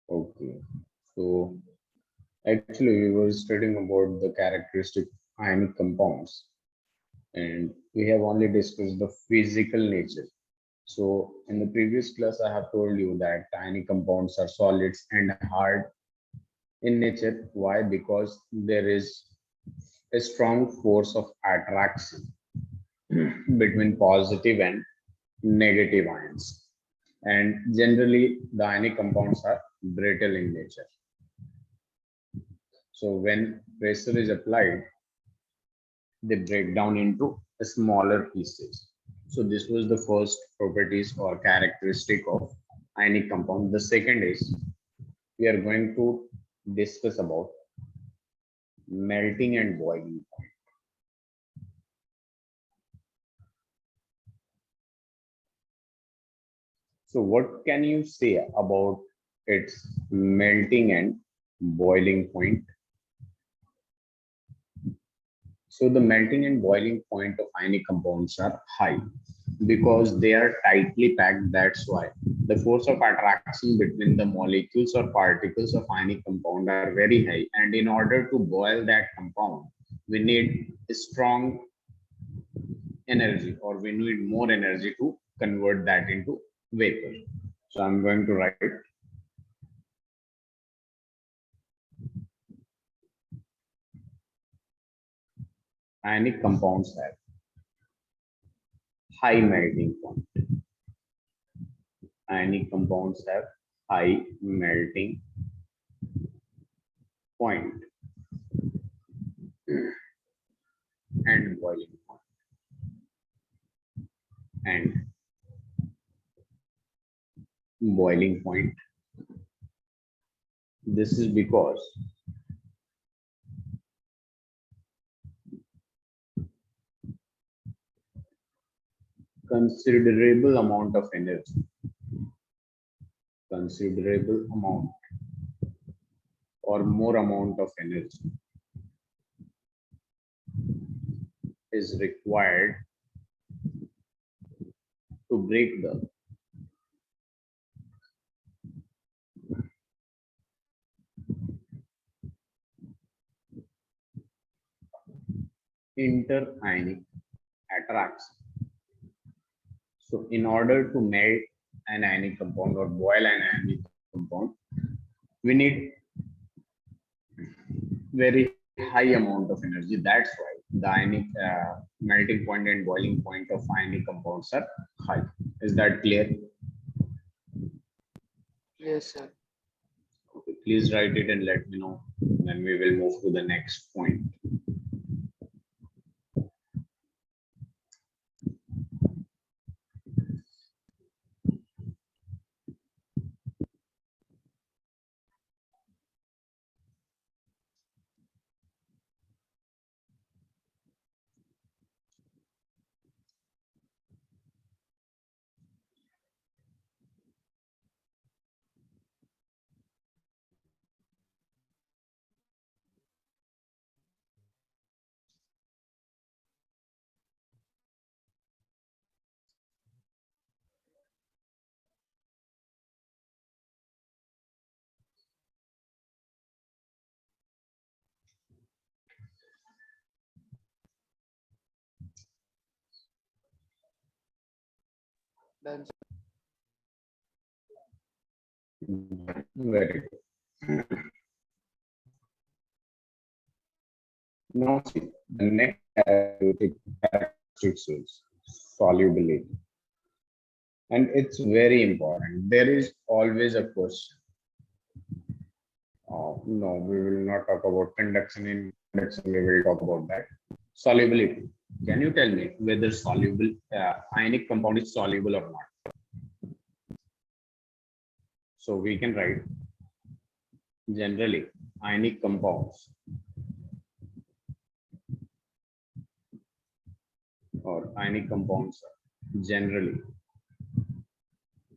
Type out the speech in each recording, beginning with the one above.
Okay. So actually, we were studying about the characteristic ionic compounds, and we have only discussed the physical nature. So in the previous class, I have told you that ionic compounds are solids and hard in nature. Why? Because there is a strong force of attraction between positive and negative ions. And generally, the ionic compounds are brittle in nature. So when pressure is applied, they break down into smaller pieces. So this was the first properties or characteristic of ionic compound. The second is we are going to discuss about melting and boiling. So what can you say about its melting and boiling point? So the melting and boiling point of ionic compounds are high because they are tightly packed. That's why the force of attraction between the molecules or particles of ionic compound are very high. And in order to boil that compound, we need a strong energy, or we need more energy to convert that into vapor. So I'm going to write ionic compounds have high melting point. Ionic compounds have high melting point and boiling point. And boiling point. This is because considerable amount of energy, considerable amount or more amount of energy is required to break the interionic attraction. So in order to melt an ionic compound or boil an ionic compound, we need very high amount of energy. That's why the ionic melting point and boiling point of ionic compounds are high. Is that clear? Yes, sir. Okay, please write it and let me know. Then we will move to the next point. Done, sir. Very good. Now see, the next characteristic is solubility. And it's very important. There is always a question. No, we will not talk about conduction. In conduction, we will talk about that. Solubility. Can you tell me whether soluble ionic compound is soluble or not? So we can write generally ionic compounds or ionic compounds are generally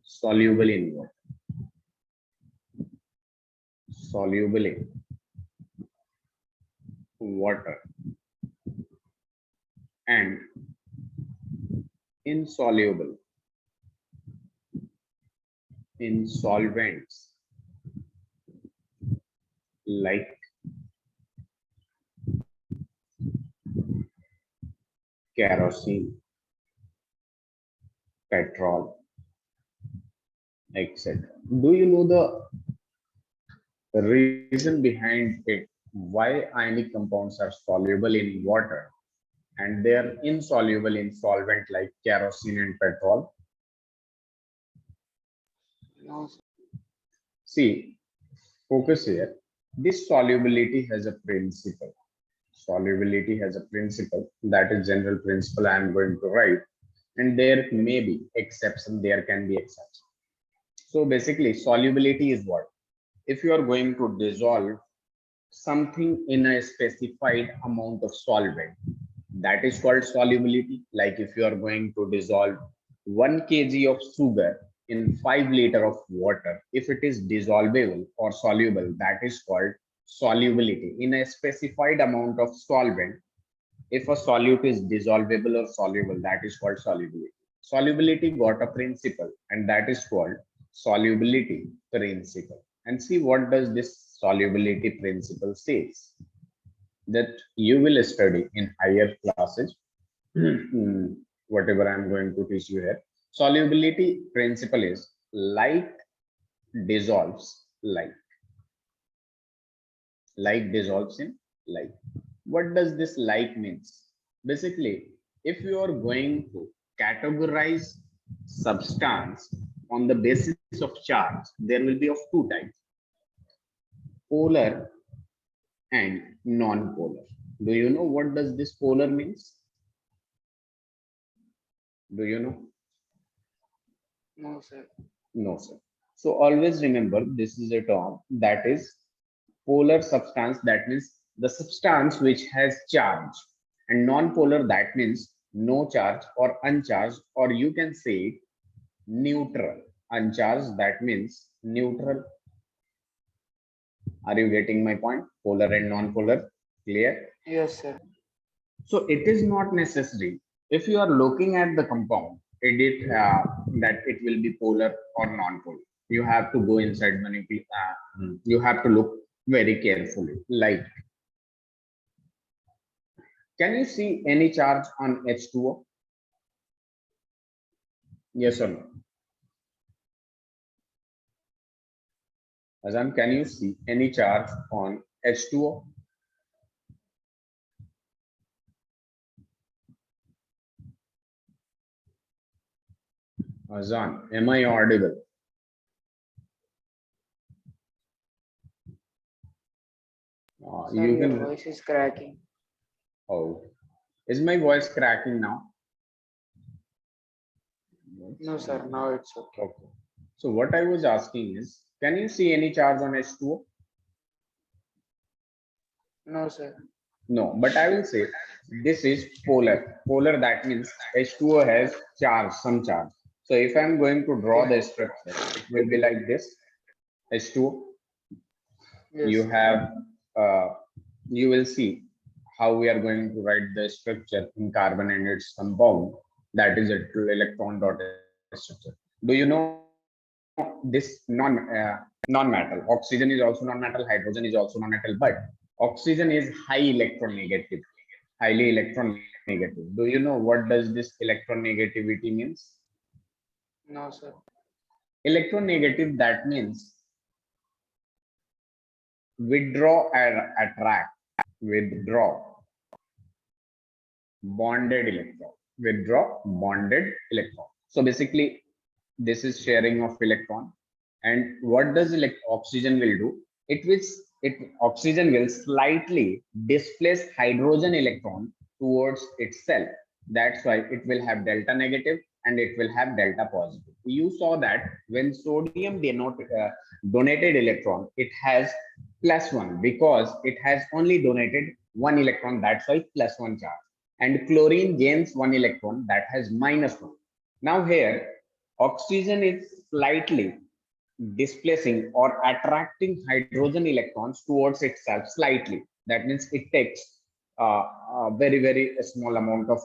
soluble in water. Soluble in water and insoluble in solvents like kerosene, petrol, etc. Do you know the reason behind it? Why ionic compounds are soluble in water and they are insoluble in solvent like kerosene and petrol? No, sir. See, focus here. This solubility has a principle. Solubility has a principle. That is general principle I am going to write. And there may be exception. There can be exception. So basically, solubility is what? If you are going to dissolve something in a specified amount of solvent, that is called solubility. Like if you are going to dissolve 1 kg of sugar in 5 liter of water, if it is dissolvable or soluble, that is called solubility. In a specified amount of solvent, if a solute is dissolvable or soluble, that is called solubility. Solubility got a principle, and that is called solubility principle. And see what does this solubility principle says, that you will study in higher classes. Whatever I'm going to teach you here. Solubility principle is like dissolves like. Like dissolves in like. What does this like means? Basically, if you are going to categorize substance on the basis of charge, there will be of two types, polar and non-polar. Do you know what does this polar means? Do you know? No, sir. No, sir. So always remember this is a term that is polar substance, that means the substance which has charge, and non-polar, that means no charge or uncharged, or you can say neutral. Uncharged, that means neutral. Are you getting my point? Polar and non-polar, clear? Yes, sir. So it is not necessary if you are looking at the compound, that it will be polar or non-polar. You have to go inside you have to look very carefully. Like, can you see any charge on H2O? Yes or no? Azaan, can you see any charge on H2O? Azaan, am I audible? Sir, You your can. voice is cracking. Oh, is my voice cracking now? No, sir. Now it's okay. Okay. So what I was asking is, can you see any charge on H2O? No, sir. No, but I will say this is polar. Polar, that means H2O has charge, some charge. So if I'm going to draw Okay. the structure, it will be like this. H2O, Yes, you sir. have, you will see how we are going to write the structure in carbon and its compound. That is a true electron dot structure. Do you know this non-metal? Oxygen is also non-metal, hydrogen is also non-metal, but oxygen is high electron negative, highly electron negative. Do you know what does this electron negativity means? No, sir. Electron negative, that means withdraw and attract, withdraw bonded electron, withdraw bonded electron. So basically this is sharing of electron, and what does oxygen will do? It oxygen will slightly displace hydrogen electron towards itself. That's why it will have delta negative and it will have delta positive. You saw that when sodium donated electron, it has plus one because it has only donated one electron. That's why plus one charge. And chlorine gains one electron, that has minus one. Now here, oxygen is slightly displacing or attracting hydrogen electrons towards itself slightly. That means it takes a very small amount of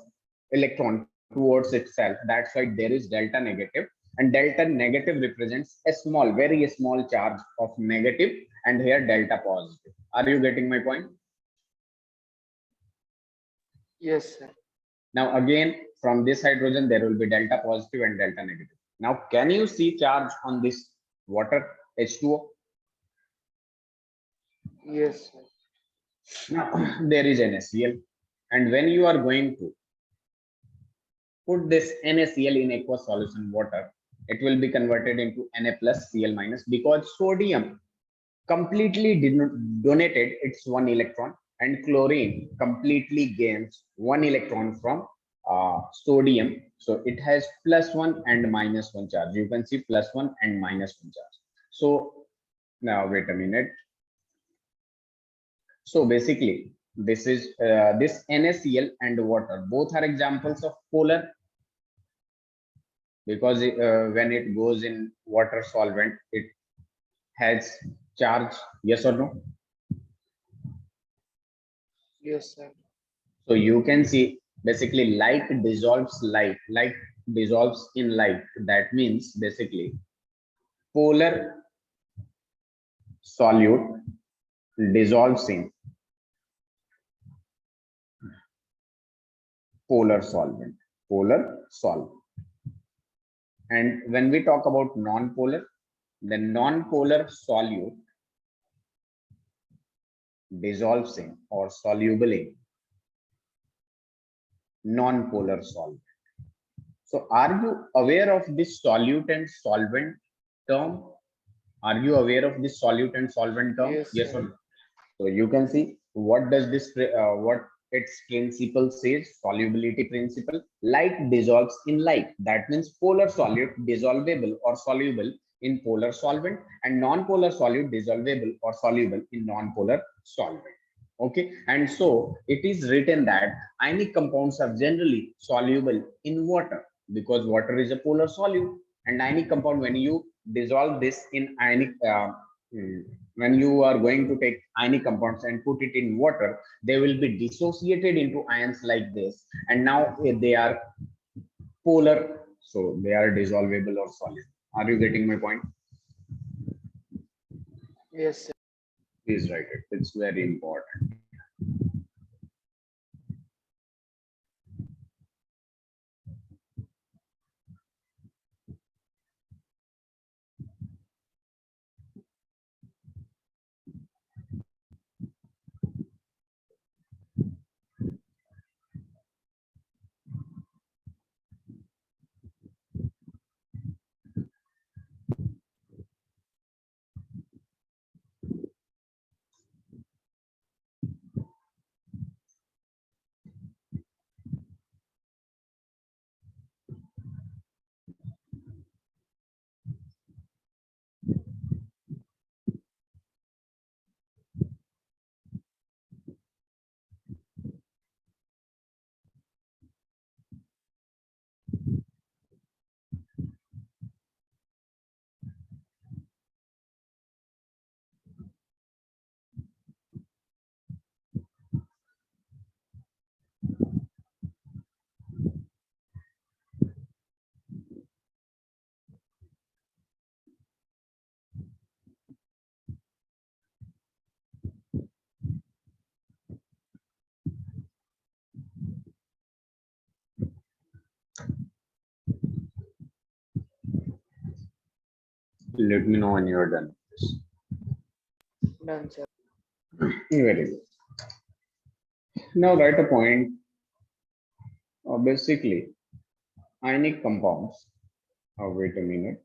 electron towards itself. That's why there is delta negative, and delta negative represents a small, very small charge of negative, and here delta positive. Are you getting my point? Yes, sir. Now again, from this hydrogen, there will be delta positive and delta negative. Now, can you see charge on this water H2O? Yes, sir. Now, there is NaCl. And when you are going to put this NaCl in aqueous solution water, it will be converted into Na plus Cl minus because sodium completely donated its one electron and chlorine completely gains one electron from sodium. So it has plus one and minus one charge. You can see plus one and minus one charge. So now wait a minute. So basically, this is this NaCl and water both are examples of polar because when it goes in water solvent, it has charge. Yes or no? Yes, sir. So you can see basically light dissolves in light. That means basically polar solute dissolves in polar solvent, polar solvent. And when we talk about non-polar, the non-polar solute dissolves in or soluble in non-polar solvent. So are you aware of this solute and solvent term? Are you aware of this solute and solvent term? Yes, Yes sir. or no? So you can see what does this what its principle says, solubility principle. Light dissolves in light. That means polar solute dissolvable or soluble in polar solvent and non-polar solute dissolvable or soluble in non-polar solvent. Okay, and so it is written that ionic compounds are generally soluble in water because water is a polar solute, and ionic compound, when you dissolve this in ionic when you are going to take ionic compounds and put it in water, they will be dissociated into ions like this, and now they are polar, so they are dissolvable or solid. Are you getting my point? Yes, sir. Please write it. It's very important. Let me know when you are done with this. Done, sir. Very good. Now write a point. Basically, ionic compounds. Wait a minute.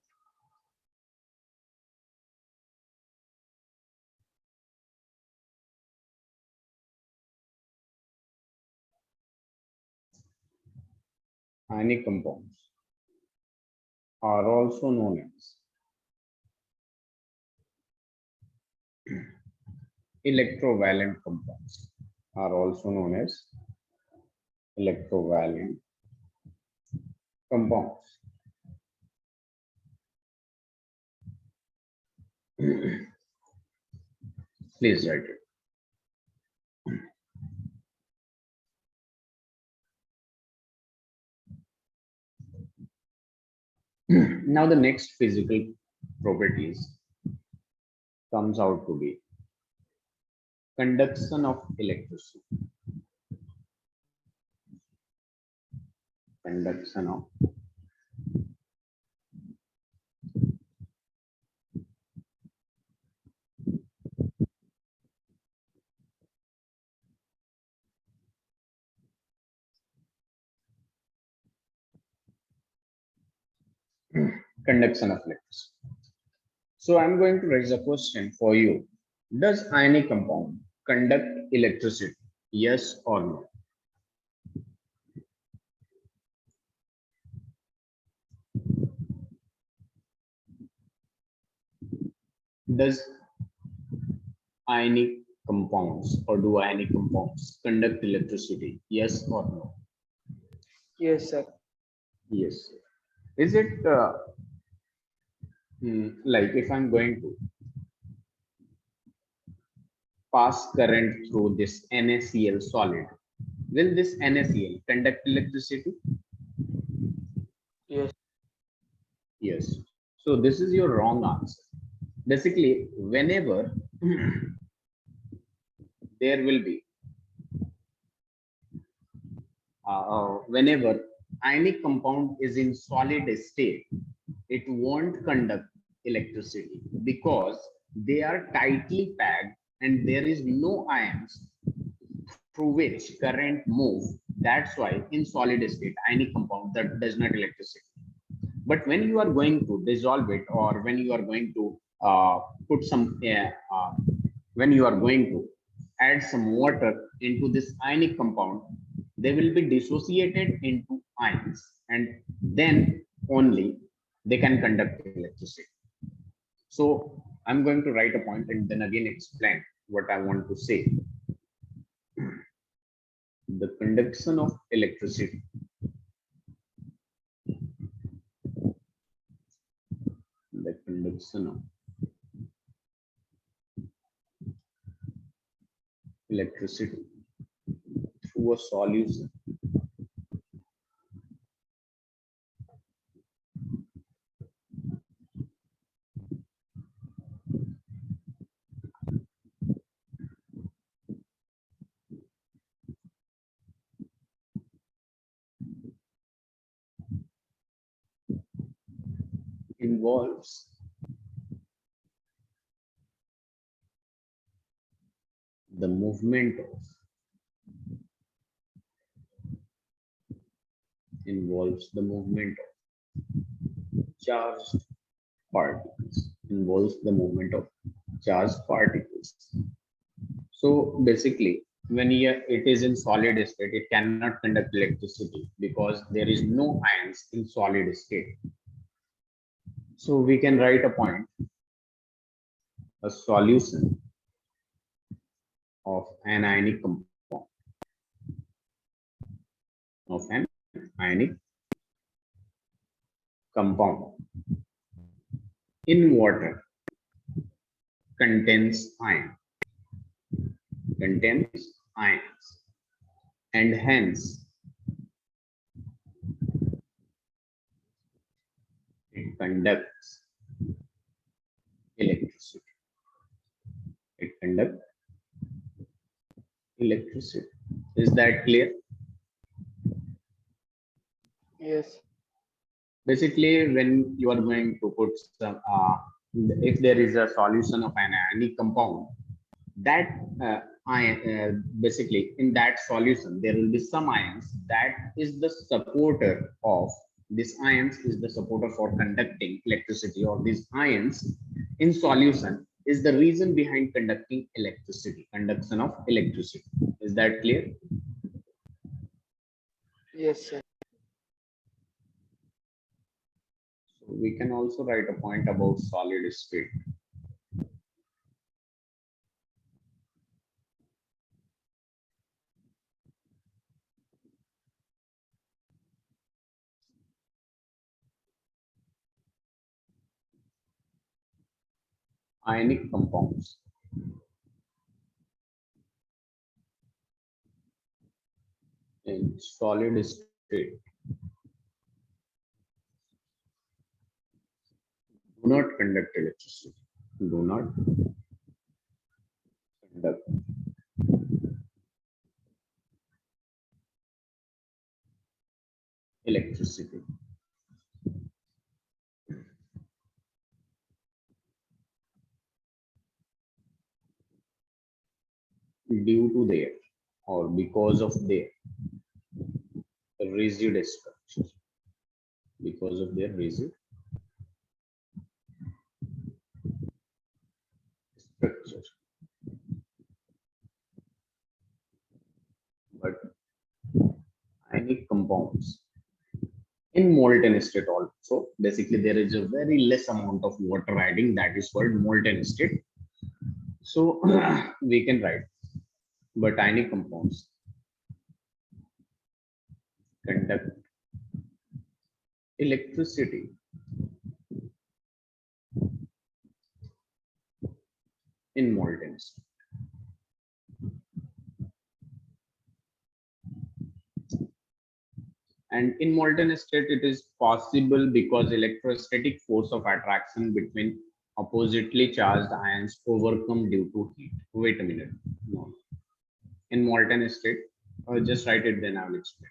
Ionic compounds are also known as electrovalent compounds. Are also known as electrovalent compounds. Please write it. Now the next physical properties comes out to be conduction of electricity. Conduction of conduction of electricity. So I'm going to raise a question for you. Does ionic compound conduct electricity? Yes or no? Does ionic compounds or do ionic compounds conduct electricity? Yes or no? Yes, sir. Yes. Is it like if I'm going to pass current through this NaCl solid, will this NaCl conduct electricity? Yes. Yes. So this is your wrong answer. Basically, whenever there will be, whenever ionic compound is in solid state, it won't conduct electricity because they are tightly packed and there is no ions through which current move. That's why in solid state, ionic compound that does not electricity. But when you are going to dissolve it or when you are going to put some when you are going to add some water into this ionic compound, they will be dissociated into ions and then only they can conduct electricity. So I'm going to write a point and then again explain what I want to say. The conduction of electricity, the conduction of electricity through a solution involves the movement of involves the movement of charged particles, involves the movement of charged particles. So basically, when it is in solid state, it cannot conduct electricity because there is no ions in solid state. So we can write a point, a solution of an ionic compound, of an ionic compound in water contains iron, contains ions, and hence it conducts electricity. It conducts electricity. Is that clear? Yes. Basically, when you are going to put some, if there is a solution of an ionic compound, that basically in that solution there will be some ions that is the supporter of this ions is the supporter for conducting electricity, or these ions in solution is the reason behind conducting electricity, conduction of electricity. Is that clear? Yes, sir. So we can also write a point about solid state. Ionic compounds in solid state do not conduct electricity. Do not conduct electricity. Due to their or because of their rigid structure. Because of their rigid structure. But ionic compounds in molten state also, basically there is a very less amount of water adding, that is called molten state. So we can write, but ionic compounds conduct electricity in molten state. And in molten state, it is possible because electrostatic force of attraction between oppositely charged ions overcome due to heat. Wait a minute. No. In molten state, just write it, then I will explain.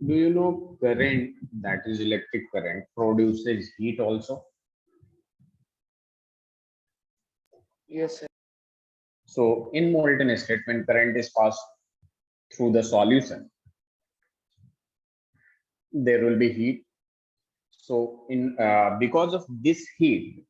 Do you know current, that is electric current, produces heat also? Yes, sir. So in molten state, when current is passed through the solution, there will be heat. So in because of this heat,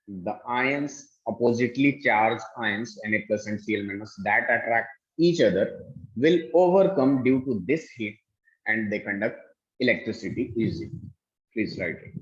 the ions, oppositely charged ions, Na plus and Cl minus, that attract each other, will overcome due to this heat, and they conduct electricity easily. Please write it.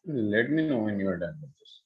Let me know when you are done with this.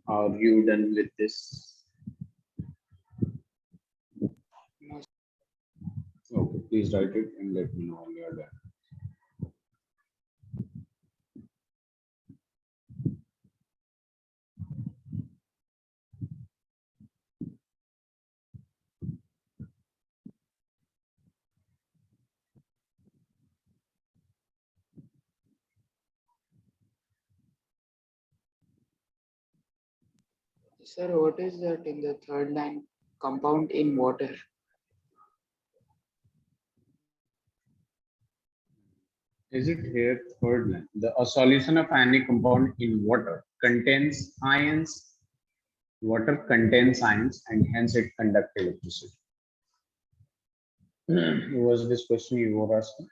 Are you done with this? No, Okay. please write it and let me know when you are done. Sir, what is that in the third line? Compound in water. Is it here third line? A solution of any compound in water contains ions. Water contains ions and hence it conducts electricity. Was this question you were asking?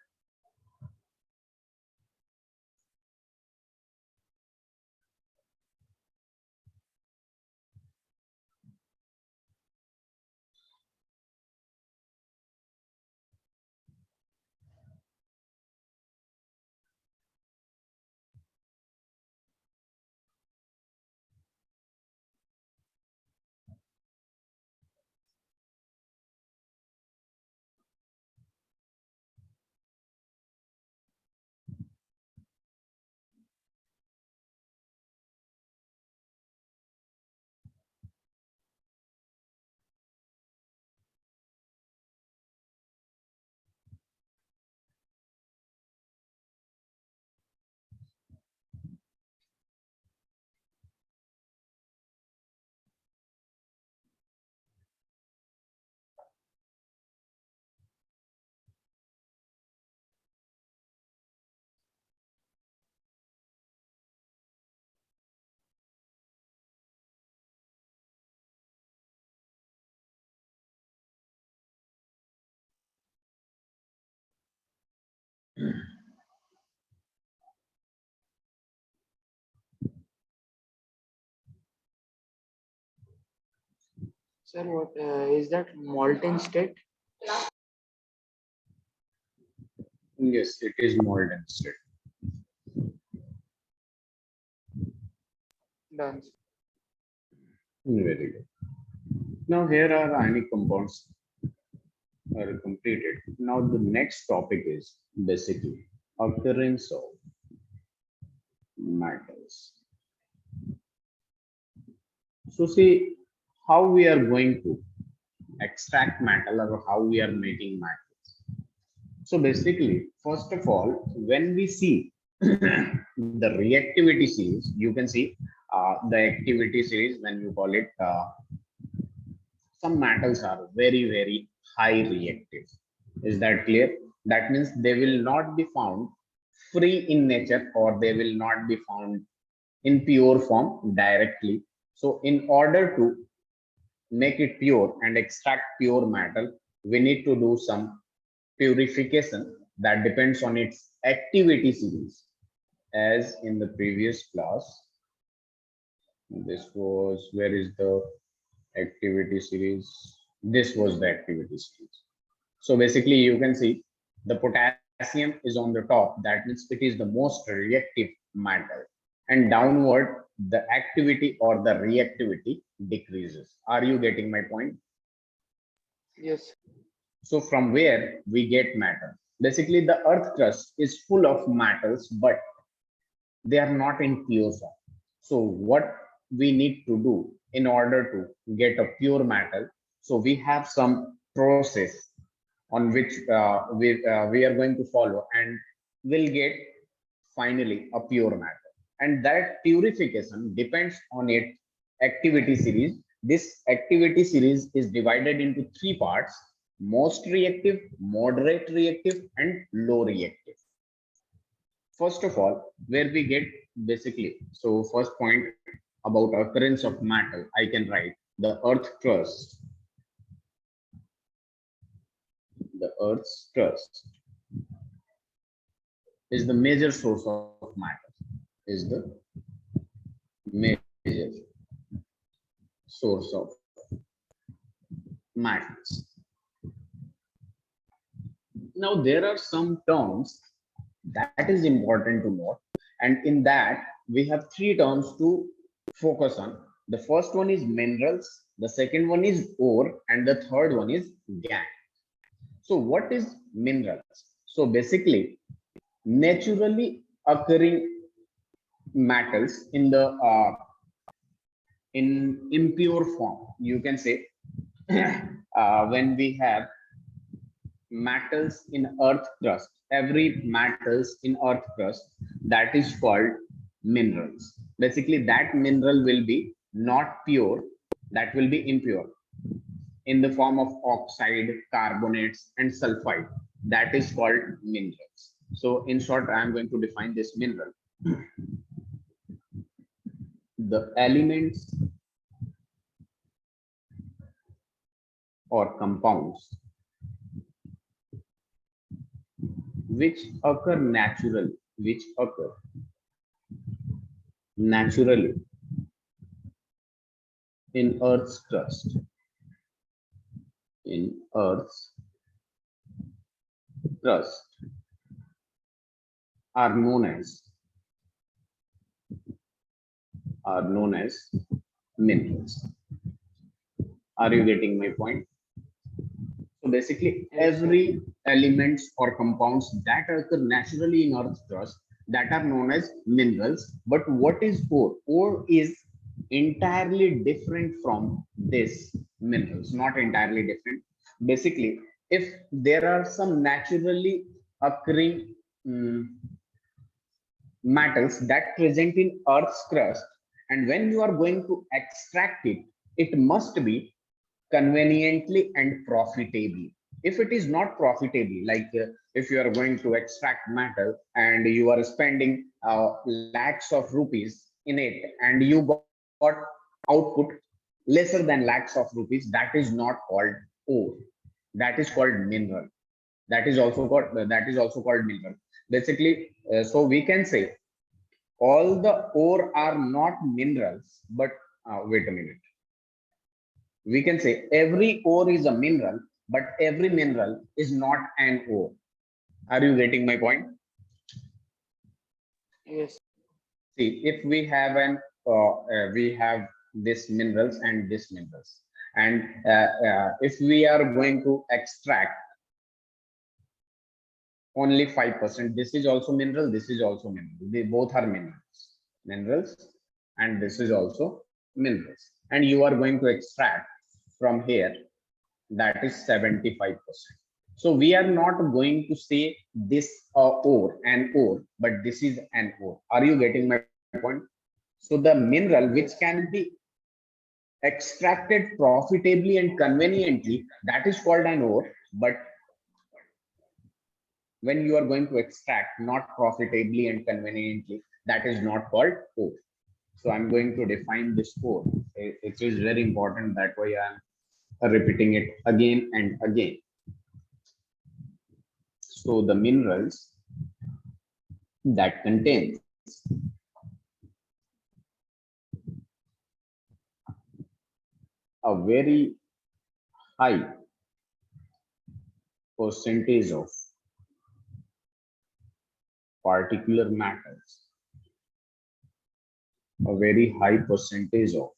Sir, what is that molten state? Yes, it is molten state. Done. Very good. Now here are ionic compounds are completed. Now the next topic is basically occurrence of metals. So see how we are going to extract metal or how we are making metals. So basically, first of all, when we see the reactivity series, you can see the activity series when you call it some metals are very high reactive. Is that clear? That means they will not be found free in nature or they will not be found in pure form directly. So in order to make it pure and extract pure metal, we need to do some purification that depends on its activity series. As in the previous class, this was, where is the activity series? This was the activity series. So basically you can see the potassium is on the top. That means it is the most reactive metal. And downward, the activity or the reactivity decreases. Are you getting my point? Yes. So from where we get matter? Basically the earth crust is full of metals, but they are not in pure form. So what we need to do in order to get a pure metal? So we have some process on which we are going to follow and will get finally a pure matter. And that purification depends on its activity series. This activity series is divided into three parts: most reactive, moderate reactive, and low reactive. First of all, where we get basically, so first point about occurrence of metal, I can write the earth crust. The earth's crust is the major source of matter, is the major source of metals. Now there are some terms that is important to note, and in that we have three terms to focus on. The first one is minerals, the second one is ore, and the third one is gangue. So what is minerals? So basically, naturally occurring metals in the in impure form. You can say when we have metals in earth crust, every metals in earth crust, that is called minerals. Basically that mineral will be not pure, that will be impure in the form of oxide, carbonates and sulfide, that is called minerals. So in short, I am going to define this mineral. The elements or compounds which occur naturally, which occur naturally in earth's crust, in earth's crust, are known as minerals. Are you getting my point? So basically, Yes, sir. every elements or compounds that occur naturally in Earth's crust, that are known as minerals. But what is ore? Ore is entirely different from this minerals. Not entirely different. Basically, if there are some naturally occurring metals that present in Earth's crust, and when you are going to extract it, it must be conveniently and profitably. If it is not profitably, like if you are going to extract metal and you are spending lakhs of rupees in it and you got output lesser than lakhs of rupees, that is not called ore, that is called mineral. That is also called mineral. Basically, so we can say all the ore are not minerals, but wait a minute, we can say every ore is a mineral, but every mineral is not an ore. Are you getting my point? Yes, See, if we have this minerals and this minerals, and if we are going to extract only 5%, this is also mineral, this is also mineral. They both are minerals, and this is also minerals. And you are going to extract from here, that is 75%. So we are not going to say this an ore, but this is an ore. Are you getting my point? So the mineral which can yes, be extracted profitably and conveniently, that is called an ore. But when you are going to extract not profitably and conveniently, that is not called ore. So I'm going to define this ore. It is very important, that why I'm repeating it again and again. So the minerals that contains a very high percentage of particular matters, a very high percentage of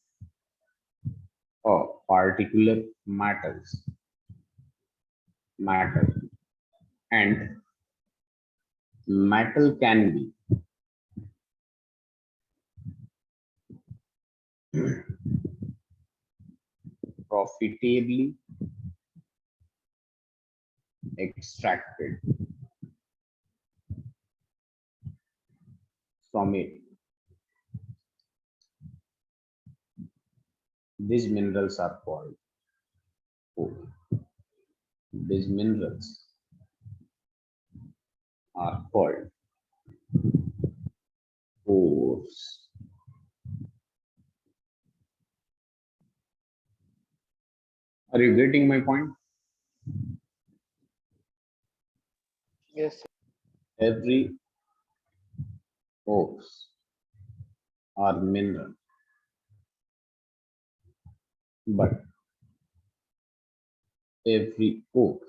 particular matter, and metal can be profitably extracted from it. These minerals are called ore. These minerals are called ores. Are you getting my point? yes, Every ores are mineral, but every ore,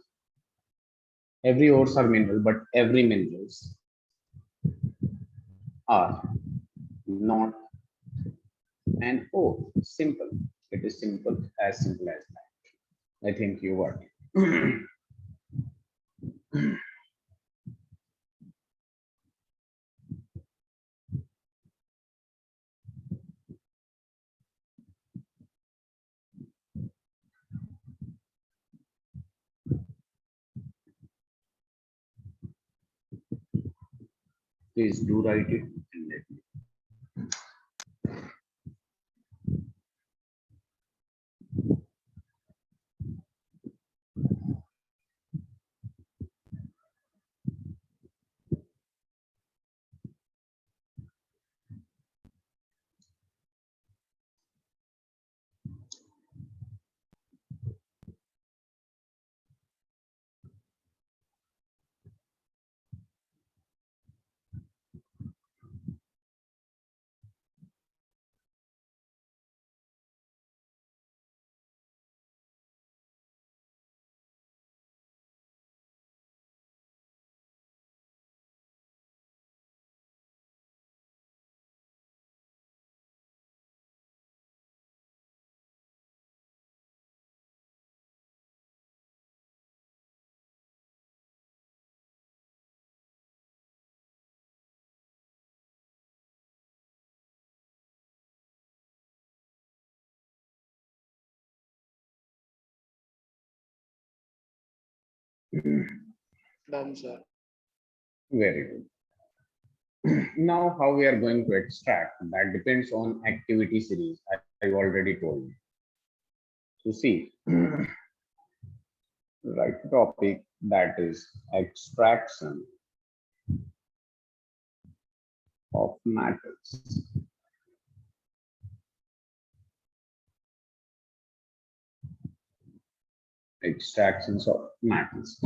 every ores are mineral, but every minerals are not an ore. Simple. It is simple as that. I think you got it. Please do write it and let me. Done, sir. Very good. Now, how we are going to extract, that depends on activity series. I already told you. So see, right topic, that is extraction of metals. Extractions of metals.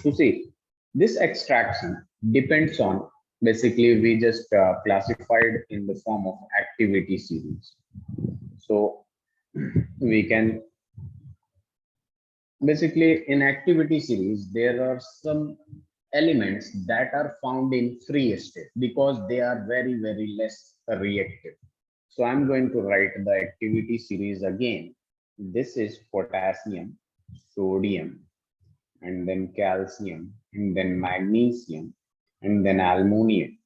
So see, this extraction depends on, basically we just classified in the form of activity series. So we can, basically in activity series there are some elements that are found in free state because they are very less reactive. So I'm going to write the activity series again. This is potassium, sodium, and then calcium, and then magnesium, and then aluminum.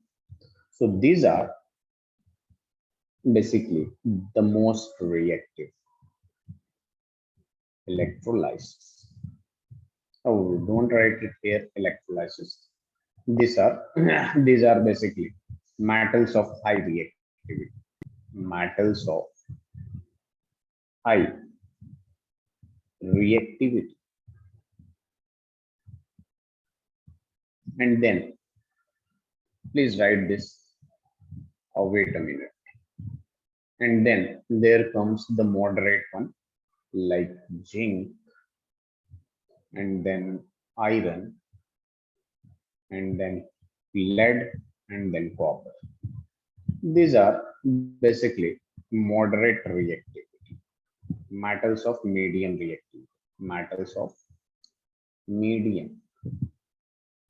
So these are basically the most reactive electrolysis. Oh, don't write it here, electrolysis. These are these are basically metals of high reactivity. Metals of high reactivity. And then please write this. Oh, wait a minute. And then there comes the moderate one, like zinc, and then iron, and then lead, and then copper. These are basically moderate reactivity, metals of medium reactivity, metals of medium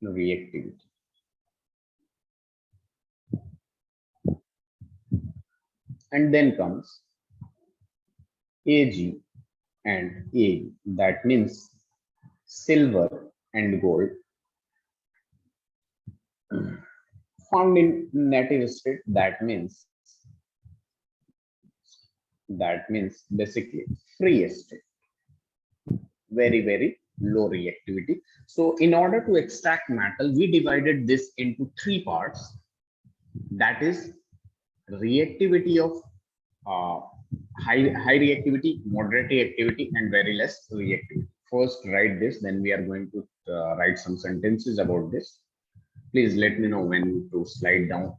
reactivity. And then comes Ag and A. That means silver and gold found in native state. That means basically free state, very low reactivity. So in order to extract metal, we divided this into three parts. That is reactivity of uh, high reactivity, moderate reactivity, and very less reactivity. First write this, then we are going to write some sentences about this. Please let me know when to slide down.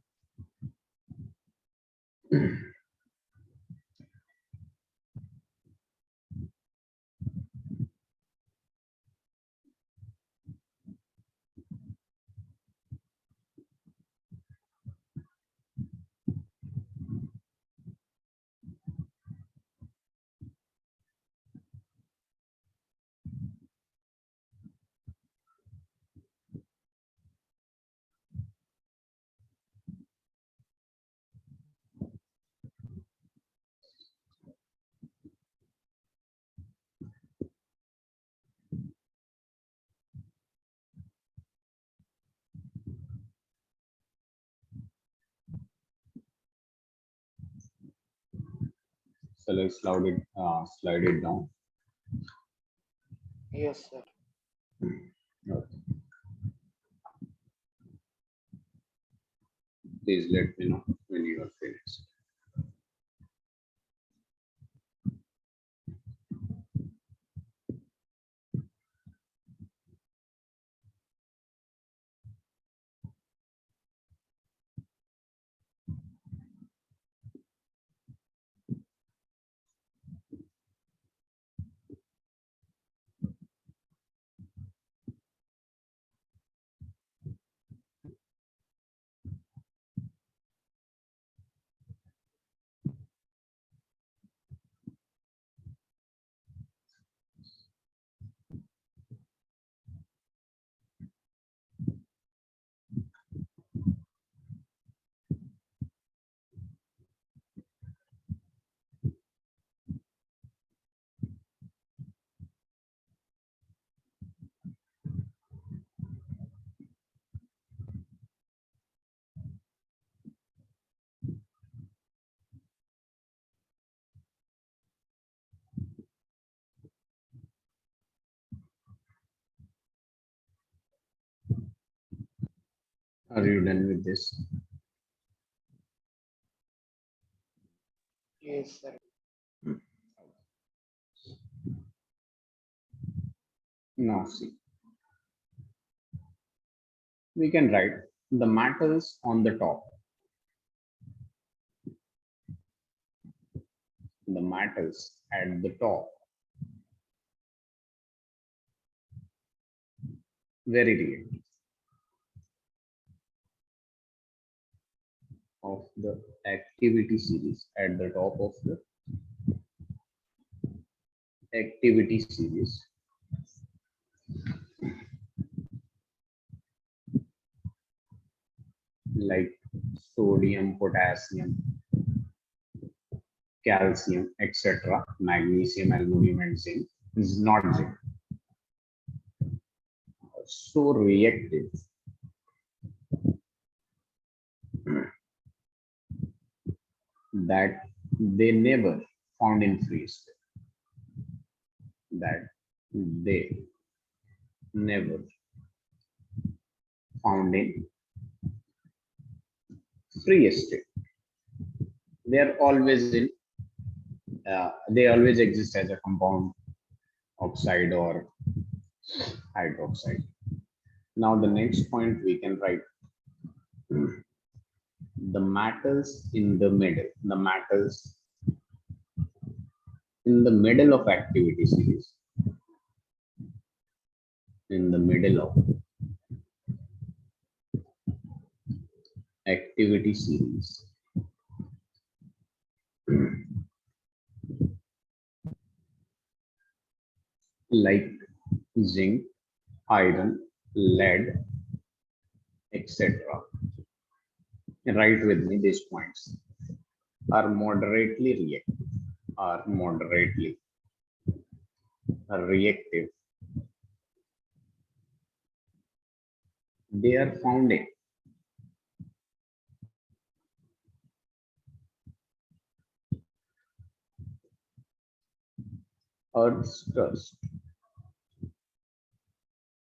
Shall I slide it down? Yes, sir. Okay. Please let me know when you are finished. Are you done with this? Yes, sir. Now see, we can write the matters on the top. The matters at the top. Very real of the activity series at the top of the activity series, like sodium, potassium, calcium, etc., magnesium, aluminum, and zinc is not zinc. So reactive that they never found in free state. That they never found in free state. They are always in. They always exist as a compound oxide or hydroxide. Now the next point we can write the matters in the middle. The matters in the middle of activity series. In the middle of activity series. Like zinc, iron, lead, etc. Write with me these points. Are moderately reactive. Are moderately reactive. They are found in Earth's crust,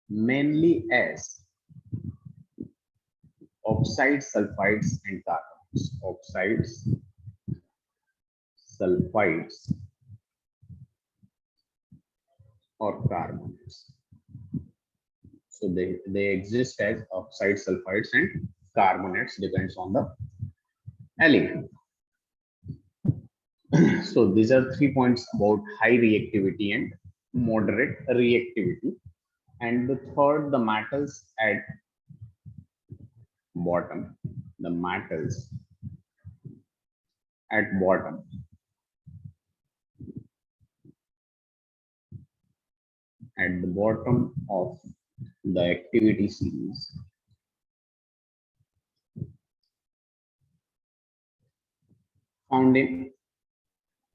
mainly as oxides, sulfides, and carbons. Oxides, sulfides, or carbonates. So they exist as oxides, sulfides, and carbonates, depends on the element. So these are 3 points about high reactivity and moderate reactivity. And the third, the metals at bottom. The metals at bottom. At the bottom of the activity series. Found in,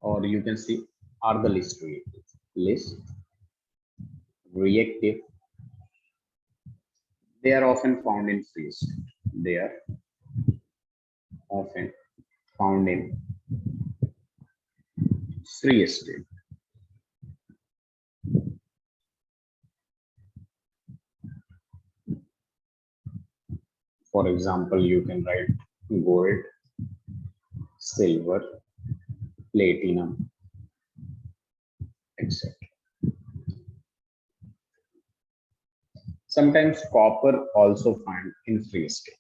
or you can see, are the least reactive. Least reactive. They are often found in free state. They are often found in free state. For example, you can write gold, silver, platinum, etc. Sometimes copper also found in free state.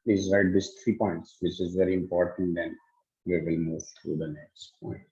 Please write these 3 points, which is very important. Then we will move to the next point.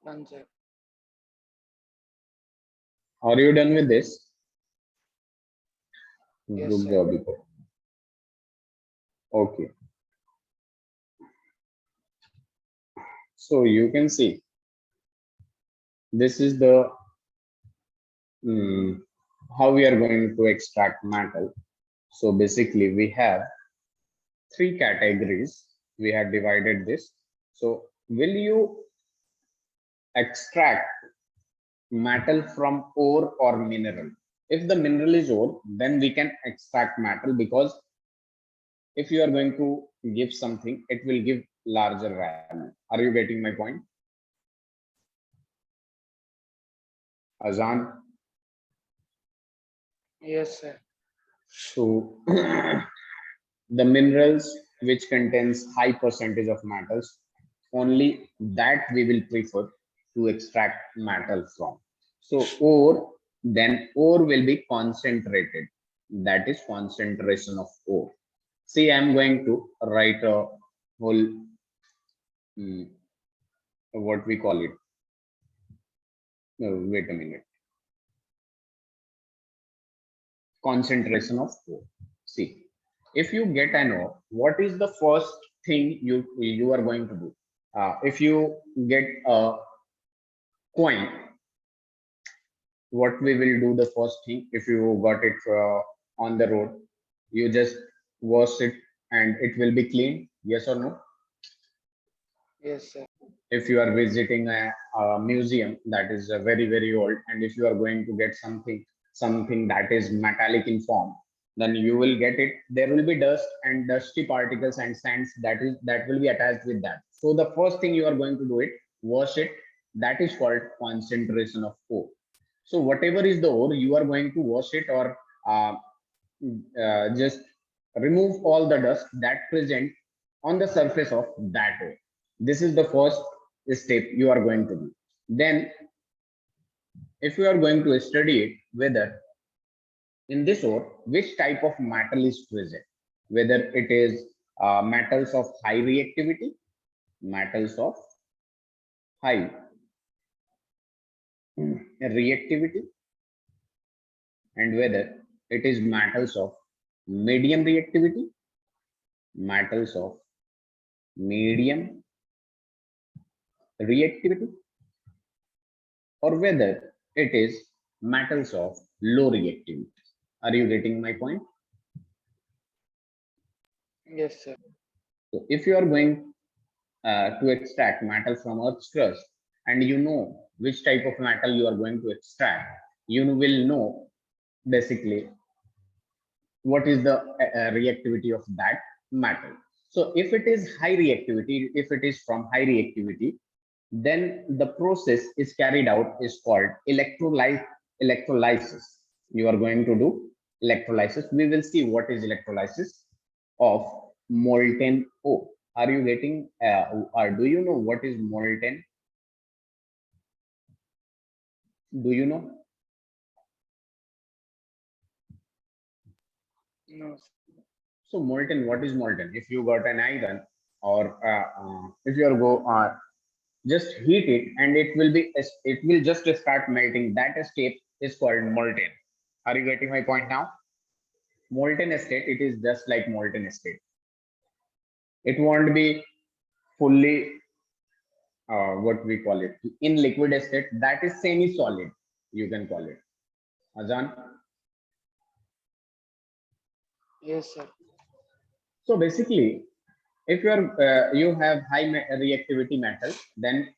Done, sir. Are you done with this? Yes, Good sir. job, Iko. Okay. So you can see this is the mm, how we are going to extract metal. So basically, we have 3 categories. We have divided this. So will you extract metal from ore or mineral? If the mineral is ore, then we can extract metal, because if you are going to give something, it will give larger value. Are you getting my point? Azaan. Yes, sir. So the minerals which contains high percentage of metals, only that we will prefer to extract metal from. So ore, then ore will be concentrated. That is concentration of ore. See, I'm going to write a whole, mm, what we call it. No, wait a minute. Concentration of ore. See, if you get an ore, what is the first thing you are going to do? If you get a coin, what we will do, the first thing, if you got it on the road, you just wash it and it will be clean. Yes or no? Yes, sir. If you are visiting a museum that is very old, and if you are going to get something that is metallic in form, then you will get it, there will be dust and dusty particles and sands that will be attached with that. So the first thing you are going to do it, wash it. That is called concentration of ore. So whatever is the ore, you are going to wash it, or uh, just remove all the dust that present on the surface of that ore. This is the first step you are going to do. Then, if you are going to study it, whether in this ore which type of metal is present, whether it is metals of high reactivity, metals of high reactivity, and whether it is metals of medium reactivity, metals of medium reactivity, or whether it is metals of low reactivity. Are you getting my point? Yes, sir. So if you are going to extract metal from Earth's crust, and you know which type of metal you are going to extract, you will know basically what is the reactivity of that metal. So if it is high reactivity, if it is from high reactivity, then the process is carried out is called electrolysis. You are going to do electrolysis. We will see what is electrolysis of molten ore. Are you getting or do you know what is molten? Do you know? No, sir. So molten, what is molten? If you got an iron, or if you are go just heat it, and it will just start melting. That state is called molten. Are you getting my point now? Molten state, it is just like molten state. It won't be fully what we call it in liquid state. That is semi solid, you can call it. Azan. Yes, sir. So basically, if you have high reactivity metal, then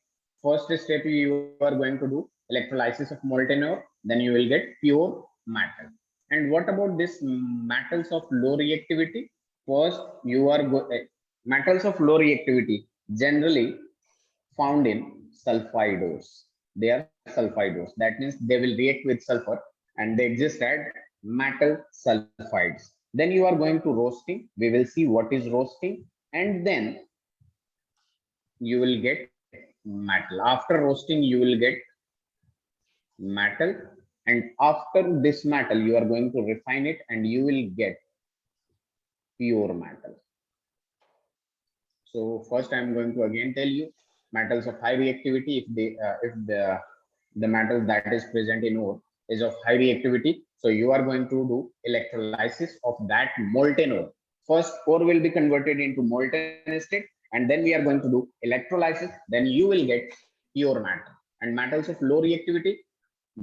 first step you are going to do electrolysis of molten ore, then you will get pure metal. And what about this metals of low reactivity? First you are metals of low reactivity generally found in sulfide ores. They are sulfide ores. That means they will react with sulfur, and they exist at metal sulfides. Then you are going to roasting. We will see what is roasting, and then you will get metal. After roasting, you will get metal, and after this metal, you are going to refine it, and you will get pure metal. So first, I am going to again tell you metals of high reactivity. If the metal that is present in ore is of high reactivity, so you are going to do electrolysis of that molten ore. First, ore will be converted into molten state, and then we are going to do electrolysis. Then you will get pure metal. And metals of low reactivity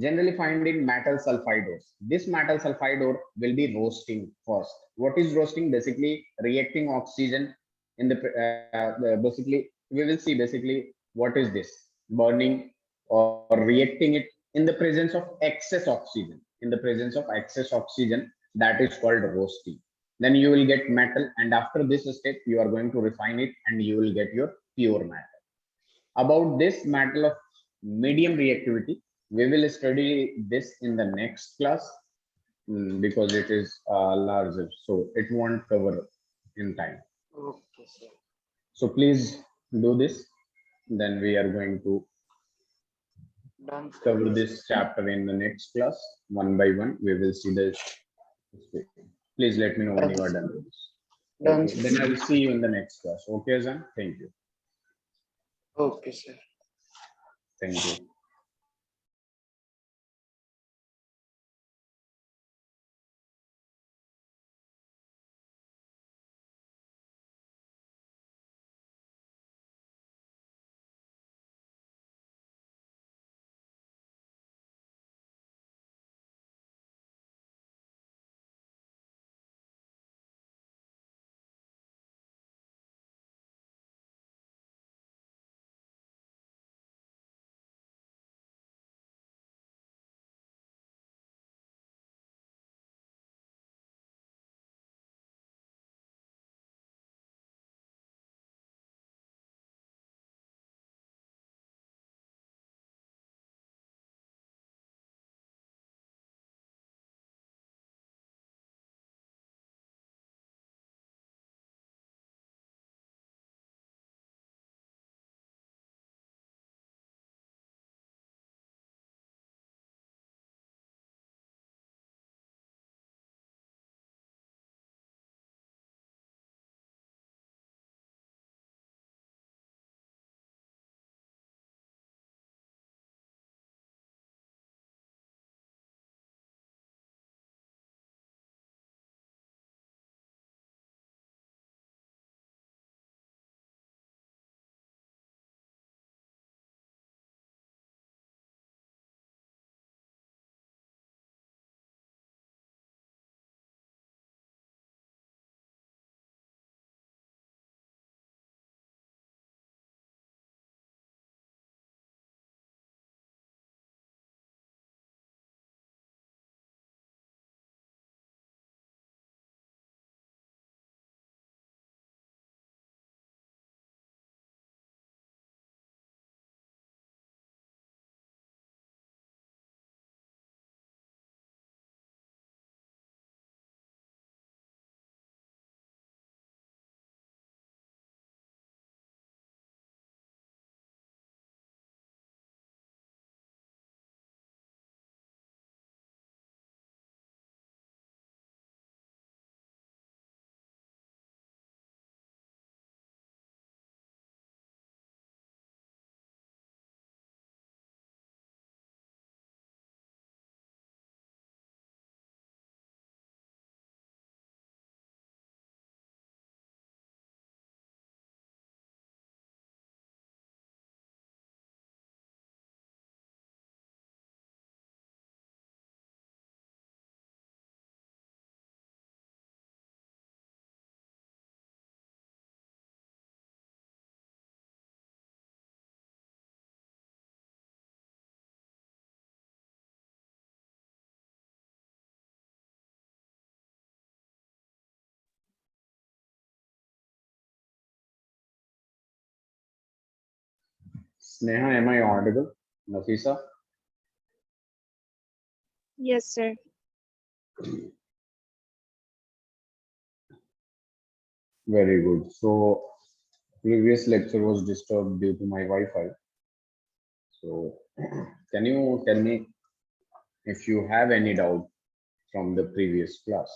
generally find in metal sulfide ores. This metal sulfide ore will be roasting first. What is roasting? Basically, reacting oxygen in basically we will see basically what is this burning or reacting it in the presence of excess oxygen. In the presence of excess oxygen, that is called roasting. Then you will get metal, and after this step, you are going to refine it, and you will get your pure metal. About this metal of medium reactivity, we will study this in the next class, because it is larger, so it won't cover in time. Okay, sir. So please do this. Then we are going to Done, sir. cover this chapter in the next class one by one. We will see this. Please let me know when you Done, are sir. done with this. Done, Okay. sir. Then I will see you in the next class. Okay, Zan. Thank you. Okay, sir. Thank you. Sneha, am I audible? Nafisa? Yes, sir. Very good. So previous lecture was disturbed due to my Wi-Fi. So can you tell me if you have any doubt from the previous class?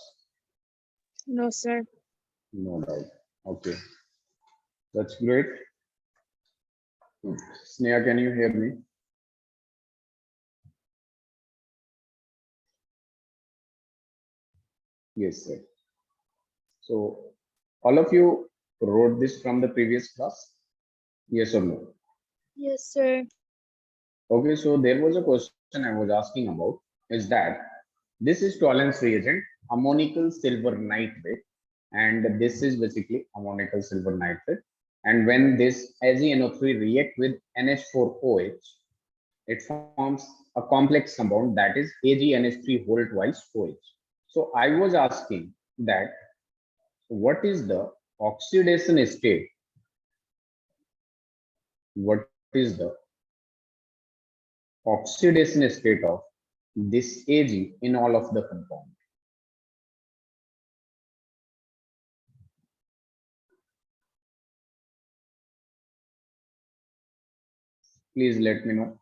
No, sir. No doubt. Okay, that's great. Sneha, can you hear me? Yes, sir. So all of you wrote this from the previous class? Yes or no? Yes, sir. Okay, so there was a question I was asking about is that this is tolerance reagent, ammonical silver nitrate, and this is basically ammonical silver nitrate. And when this AgNO3 react with NH4OH, it forms a complex compound that is AgNH3 whole twice OH. So I was asking that what is the oxidation state? What is the oxidation state of this Ag in all of the compound? Please let me know.